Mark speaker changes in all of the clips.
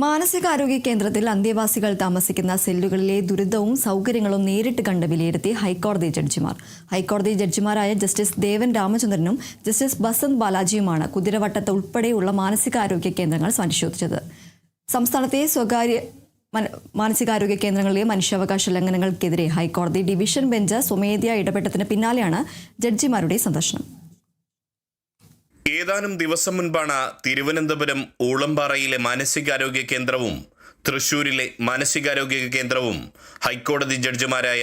Speaker 1: മാനസികാരോഗ്യ കേന്ദ്രത്തിൽ അന്തേവാസികൾ താമസിക്കുന്ന സെല്ലുകളിലെ ദുരിതവും സൗകര്യങ്ങളും നേരിട്ട് കണ്ട് വിലയിരുത്തി ഹൈക്കോടതി ജഡ്ജിമാർ. ഹൈക്കോടതി ജഡ്ജിമാരായ ജസ്റ്റിസ് ദേവൻ രാമചന്ദ്രനും ജസ്റ്റിസ് ബസന്ത് ബാലാജിയുമാണ് കുതിരവട്ടത്ത് ഉൾപ്പെടെയുള്ള മാനസികാരോഗ്യ കേന്ദ്രങ്ങൾ പരിശോധിച്ചത്. സംസ്ഥാനത്തെ സ്വകാര്യ മാനസികാരോഗ്യ കേന്ദ്രങ്ങളിലെ മനുഷ്യാവകാശ ലംഘനങ്ങൾക്കെതിരെ ഹൈക്കോടതി ഡിവിഷൻ ബെഞ്ച് സ്വമേധയാ ഇടപെട്ടതിന് പിന്നാലെയാണ് ജഡ്ജിമാരുടെ സന്ദർശനം.
Speaker 2: ഏതാനും ദിവസം മുൻപാണ് തിരുവനന്തപുരം ഊളംപാറയിലെ മാനസികാരോഗ്യ കേന്ദ്രവും തൃശൂരിലെ മാനസികാരോഗ്യ കേന്ദ്രവും ഹൈക്കോടതി ജഡ്ജിമാരായ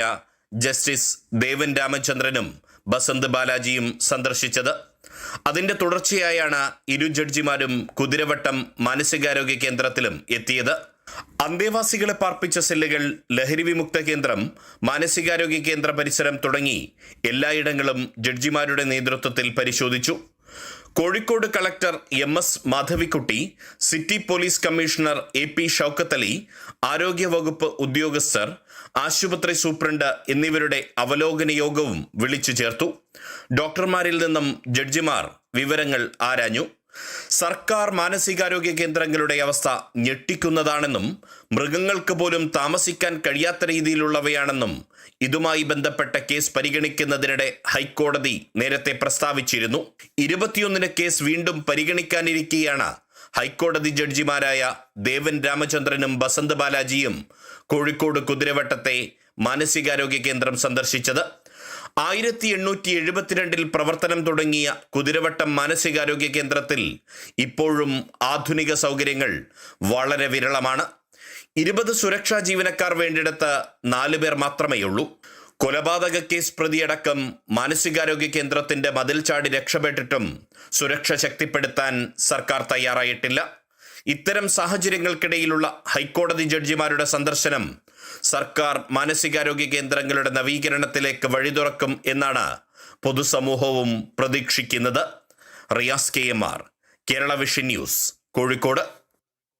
Speaker 2: ജസ്റ്റിസ് ദേവൻ രാമചന്ദ്രനും ബസന്ത് ബാലാജിയും സന്ദർശിച്ചത്. അതിന്റെ തുടർച്ചയായാണ് ഇരു ജഡ്ജിമാരും കുതിരവട്ടം മാനസികാരോഗ്യ കേന്ദ്രത്തിലും എത്തിയത്. അന്തേവാസികളെ പാർപ്പിച്ച സെല്ലുകൾ, ലഹരി വിമുക്ത കേന്ദ്രം, മാനസികാരോഗ്യ കേന്ദ്ര പരിസരം തുടങ്ങി എല്ലായിടങ്ങളും ജഡ്ജിമാരുടെ നേതൃത്വത്തിൽ പരിശോധിച്ചു. Kozhikode collector MS Madhavikutty, city police commissioner AP Shoukath Ali, ആരോഗ്യവകുപ്പ് ഉദ്യോഗസ്ഥർ, ആശുപത്രി സൂപ്രണ്ട് എന്നിവരുടെ അവലോകന യോഗവും വിളിച്ചു ചേർത്തു. ഡോക്ടർമാരിൽ നിന്നും ജഡ്ജിമാർ വിവരങ്ങൾ ആരാഞ്ഞു. സർക്കാർ മാനസികാരോഗ്യ കേന്ദ്രങ്ങളുടെ അവസ്ഥ ഞെട്ടിക്കുന്നതാണെന്നും മൃഗങ്ങൾക്ക് പോലും താമസിക്കാൻ കഴിയാത്ത രീതിയിലുള്ളവയാണെന്നും ഇതുമായി ബന്ധപ്പെട്ട കേസ് പരിഗണിക്കുന്നതിനിടെ ഹൈക്കോടതി നേരത്തെ പ്രസ്താവിച്ചിരുന്നു. 21-ന് കേസ് വീണ്ടും പരിഗണിക്കാനിരിക്കെയാണ് ഹൈക്കോടതി ജഡ്ജിമാരായ ദേവൻ രാമചന്ദ്രനും ബസന്ത് ബാലാജിയും കോഴിക്കോട് കുതിരവട്ടത്തെ മാനസികാരോഗ്യ കേന്ദ്രം സന്ദർശിച്ചത്. 1872 പ്രവർത്തനം തുടങ്ങിയ കുതിരവട്ടം മാനസികാരോഗ്യ കേന്ദ്രത്തിൽ ഇപ്പോഴും ആധുനിക സൗകര്യങ്ങൾ വളരെ വിരളമാണ്. 20 സുരക്ഷാ ജീവനക്കാർ വേണ്ടിടത്ത് 4 പേർ മാത്രമേയുള്ളൂ. കൊലപാതക കേസ് പ്രതിയടക്കം മാനസികാരോഗ്യ കേന്ദ്രത്തിന്റെ മതിൽ ചാടി രക്ഷപ്പെട്ടിട്ടും സുരക്ഷ ശക്തിപ്പെടുത്താൻ സർക്കാർ തയ്യാറായിട്ടില്ല. ഇത്തരം സാഹചര്യങ്ങൾക്കിടയിലുള്ള ഹൈക്കോടതി ജഡ്ജിമാരുടെ സന്ദർശനം സർക്കാർ മാനസികാരോഗ്യ കേന്ദ്രങ്ങളുടെ നവീകരണത്തിലേക്ക് വഴി തുറക്കും എന്നാണ് പൊതുസമൂഹവും പ്രതീക്ഷിക്കുന്നത്. Riyas KMR, Kerala vision news, Kozhikode.